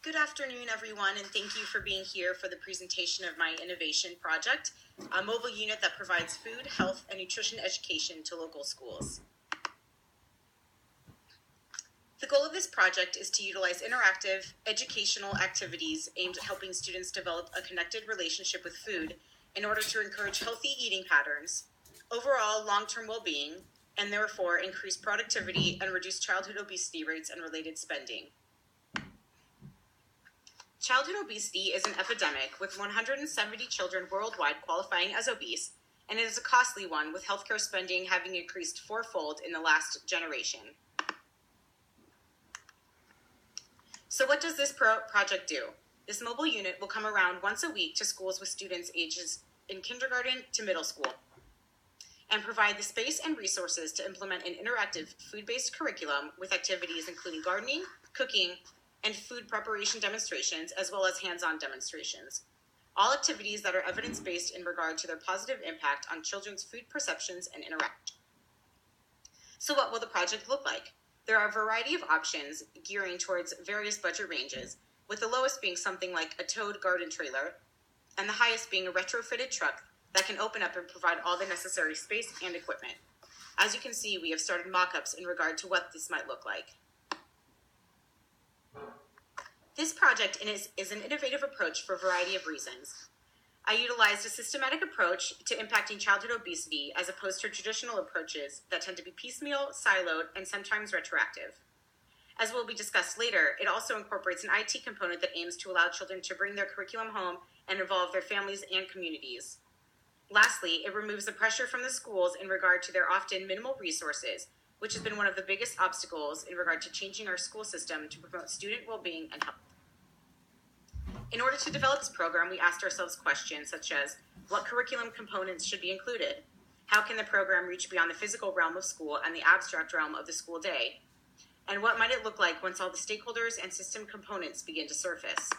Good afternoon, everyone, and thank you for being here for the presentation of my innovation project, a mobile unit that provides food, health, and nutrition education to local schools. The goal of this project is to utilize interactive educational activities aimed at helping students develop a connected relationship with food in order to encourage healthy eating patterns, overall long-term well-being, and therefore increase productivity and reduce childhood obesity rates and related spending. Childhood obesity is an epidemic, with 170 children worldwide qualifying as obese, and it is a costly one, with healthcare spending having increased fourfold in the last generation. So what does this project do? This mobile unit will come around once a week to schools with students ages in kindergarten to middle school and provide the space and resources to implement an interactive food-based curriculum with activities including gardening, cooking, and food preparation demonstrations, as well as hands-on demonstrations. All activities that are evidence-based in regard to their positive impact on children's food perceptions and interaction. So what will the project look like? There are a variety of options gearing towards various budget ranges, with the lowest being something like a towed garden trailer, and the highest being a retrofitted truck that can open up and provide all the necessary space and equipment. As you can see, we have started mock-ups in regard to what this might look like. This project is an innovative approach for a variety of reasons. I utilized a systematic approach to impacting childhood obesity as opposed to traditional approaches that tend to be piecemeal, siloed, and sometimes retroactive. As will be discussed later, it also incorporates an IT component that aims to allow children to bring their curriculum home and involve their families and communities. Lastly, it removes the pressure from the schools in regard to their often minimal resources, which has been one of the biggest obstacles in regard to changing our school system to promote student well-being and health. In order to develop this program, we asked ourselves questions such as, what curriculum components should be included? How can the program reach beyond the physical realm of school and the abstract realm of the school day? And what might it look like once all the stakeholders and system components begin to surface?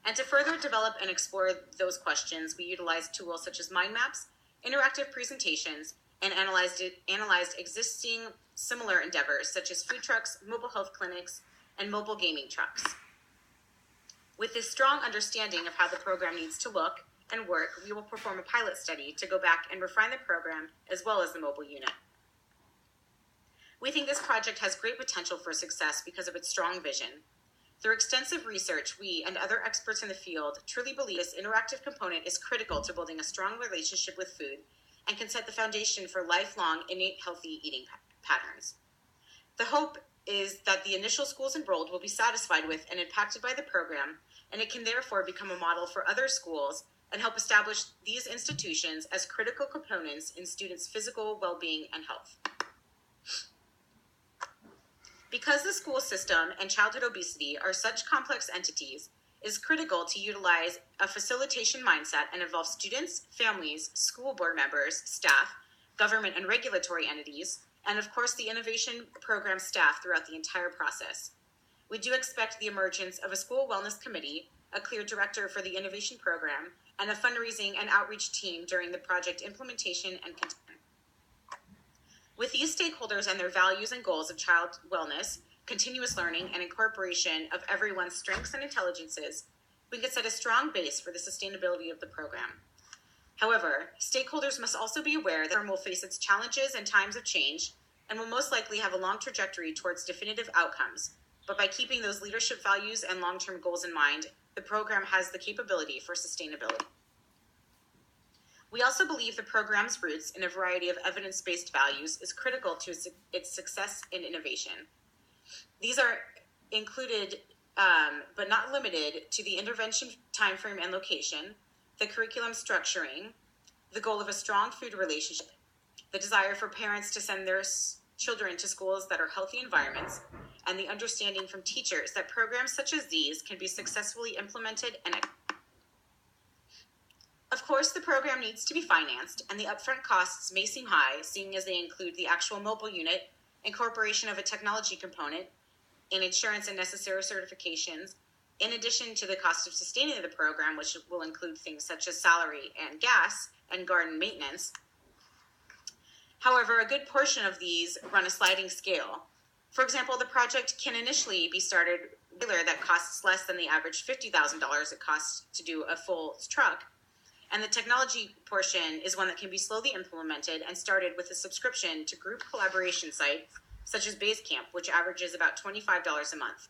And to further develop and explore those questions, we utilized tools such as mind maps, interactive presentations, and analyzed existing similar endeavors such as food trucks, mobile health clinics, and mobile gaming trucks. With this strong understanding of how the program needs to look and work, we will perform a pilot study to go back and refine the program as well as the mobile unit. We think this project has great potential for success because of its strong vision. Through extensive research, we and other experts in the field truly believe this interactive component is critical to building a strong relationship with food and can set the foundation for lifelong, innate, healthy eating patterns. The hope is that the initial schools enrolled will be satisfied with and impacted by the program, and it can therefore become a model for other schools and help establish these institutions as critical components in students' physical well-being and health. Because the school system and childhood obesity are such complex entities, it is critical to utilize a facilitation mindset and involve students, families, school board members, staff, government and regulatory entities, and of course the innovation program staff throughout the entire process. We do expect the emergence of a school wellness committee, a clear director for the innovation program, and a fundraising and outreach team during the project implementation and content. With these stakeholders and their values and goals of child wellness, continuous learning, and incorporation of everyone's strengths and intelligences, we can set a strong base for the sustainability of the program. However, stakeholders must also be aware that the program will face its challenges and times of change and will most likely have a long trajectory towards definitive outcomes. But by keeping those leadership values and long-term goals in mind, the program has the capability for sustainability. We also believe the program's roots in a variety of evidence-based values is critical to its success in innovation. These are included, but not limited to the intervention timeframe and location, the curriculum structuring, the goal of a strong food relationship, the desire for parents to send their children to schools that are healthy environments, and the understanding from teachers that programs such as these can be successfully implemented and of course, the program needs to be financed, and the upfront costs may seem high, seeing as they include the actual mobile unit, incorporation of a technology component, and insurance and necessary certifications, in addition to the cost of sustaining the program, which will include things such as salary and gas and garden maintenance. However, a good portion of these run a sliding scale. For example, the project can initially be started that costs less than the average $50,000 it costs to do a full truck. And the technology portion is one that can be slowly implemented and started with a subscription to group collaboration sites such as Basecamp, which averages about $25 a month.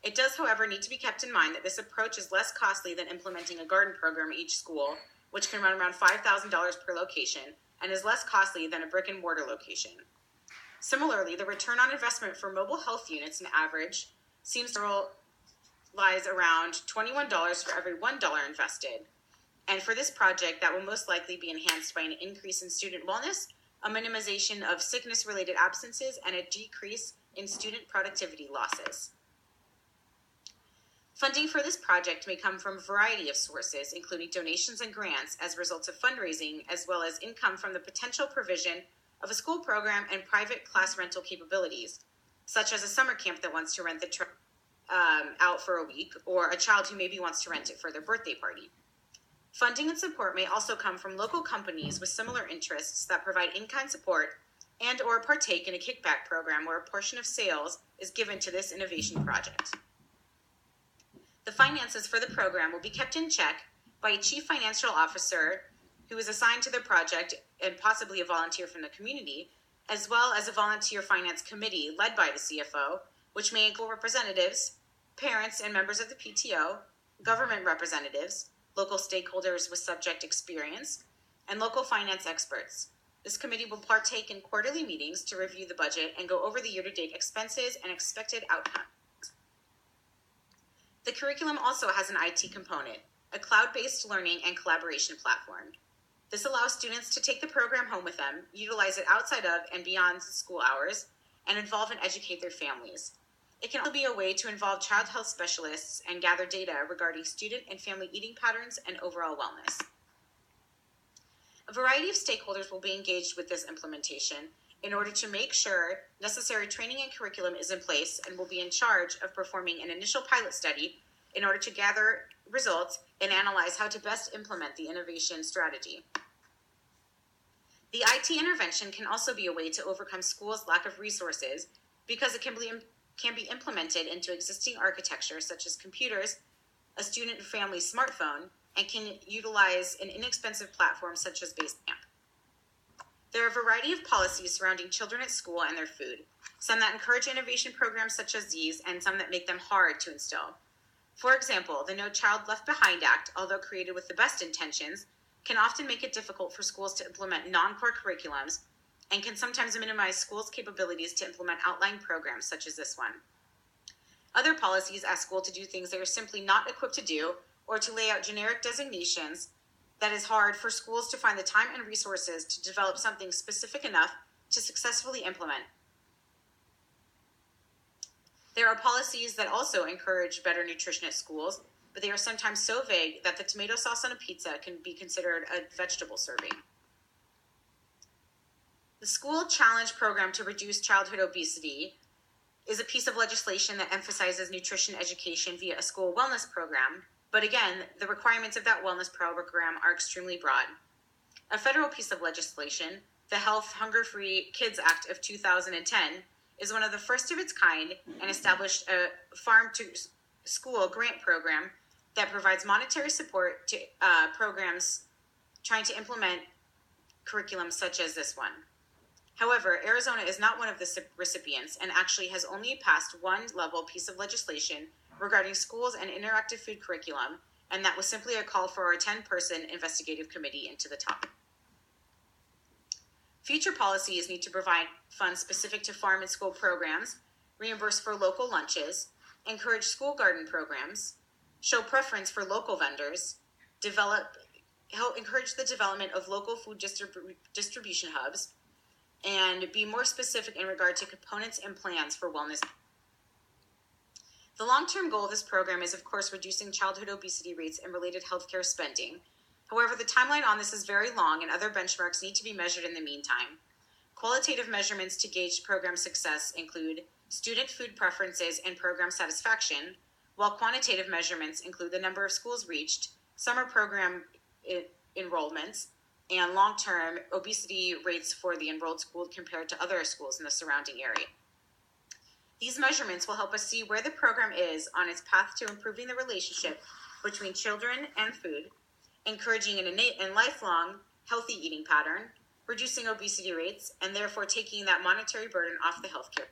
It does, however, need to be kept in mind that this approach is less costly than implementing a garden program at each school, which can run around $5,000 per location, and is less costly than a brick and mortar location. Similarly, the return on investment for mobile health units, an average, seems to lies around $21 for every $1 invested. And for this project, that will most likely be enhanced by an increase in student wellness, a minimization of sickness-related absences, and a decrease in student productivity losses. Funding for this project may come from a variety of sources, including donations and grants as results of fundraising, as well as income from the potential provision of a school program and private class rental capabilities, such as a summer camp that wants to rent the truck out for a week, or a child who maybe wants to rent it for their birthday party. Funding and support may also come from local companies with similar interests that provide in-kind support and or partake in a kickback program where a portion of sales is given to this innovation project. The finances for the program will be kept in check by a chief financial officer who is assigned to the project and possibly a volunteer from the community, as well as a volunteer finance committee led by the CFO, which may include representatives, parents and members of the PTO, government representatives, local stakeholders with subject experience, and local finance experts. This committee will partake in quarterly meetings to review the budget and go over the year-to-date expenses and expected outcomes. The curriculum also has an IT component, a cloud-based learning and collaboration platform. This allows students to take the program home with them, utilize it outside of and beyond school hours, and involve and educate their families. It can also be a way to involve child health specialists and gather data regarding student and family eating patterns and overall wellness. A variety of stakeholders will be engaged with this implementation in order to make sure necessary training and curriculum is in place, and will be in charge of performing an initial pilot study in order to gather results and analyze how to best implement the innovation strategy. The IT intervention can also be a way to overcome schools' lack of resources because it can be implemented into existing architecture such as computers, a student and family smartphone, and can utilize an inexpensive platform such as Basecamp. There are a variety of policies surrounding children at school and their food, some that encourage innovation programs such as these, and some that make them hard to instill. For example, the No Child Left Behind Act, although created with the best intentions, can often make it difficult for schools to implement non-core curriculums and can sometimes minimize schools' capabilities to implement outlying programs such as this one. Other policies ask school to do things they are simply not equipped to do, or to lay out generic designations that is hard for schools to find the time and resources to develop something specific enough to successfully implement. There are policies that also encourage better nutrition at schools, but they are sometimes so vague that the tomato sauce on a pizza can be considered a vegetable serving. The School Challenge Program to Reduce Childhood Obesity is a piece of legislation that emphasizes nutrition education via a school wellness program, but again, the requirements of that wellness program are extremely broad. A federal piece of legislation, the Health Hunger-Free Kids Act of 2010, is one of the first of its kind and established a farm-to-school grant program that provides monetary support to programs trying to implement curriculum such as this one. However, Arizona is not one of the recipients and actually has only passed one level piece of legislation regarding schools and interactive food curriculum, and that was simply a call for a 10-person investigative committee into the topic. Future policies need to provide funds specific to farm and school programs, reimburse for local lunches, encourage school garden programs, show preference for local vendors, encourage the development of local food distribution hubs, and be more specific in regard to components and plans for wellness. The long-term goal of this program is, of course, reducing childhood obesity rates and related healthcare spending. However, the timeline on this is very long, and other benchmarks need to be measured in the meantime. Qualitative measurements to gauge program success include student food preferences and program satisfaction, while quantitative measurements include the number of schools reached, summer program enrollments, and long-term obesity rates for the enrolled school compared to other schools in the surrounding area. These measurements will help us see where the program is on its path to improving the relationship between children and food, encouraging an innate and lifelong healthy eating pattern, reducing obesity rates, and therefore taking that monetary burden off the healthcare.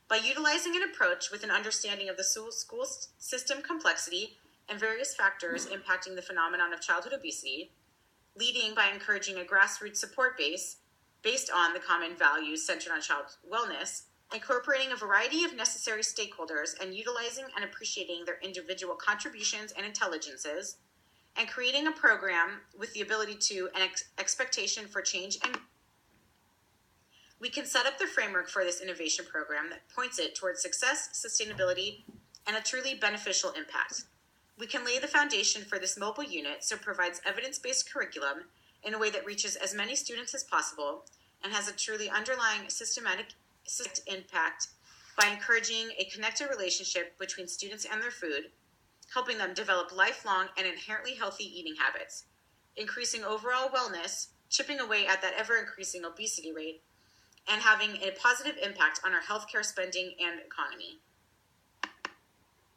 By utilizing an approach with an understanding of the school system complexity and various factors impacting the phenomenon of childhood obesity, leading by encouraging a grassroots support base based on the common values centered on child wellness, incorporating a variety of necessary stakeholders and utilizing and appreciating their individual contributions and intelligences, and creating a program with the ability to an expectation for change, and we can set up the framework for this innovation program that points it towards success, sustainability, and a truly beneficial impact. We can lay the foundation for this mobile unit so it provides evidence-based curriculum in a way that reaches as many students as possible and has a truly underlying systematic impact by encouraging a connected relationship between students and their food, helping them develop lifelong and inherently healthy eating habits, increasing overall wellness, chipping away at that ever-increasing obesity rate, and having a positive impact on our healthcare spending and economy.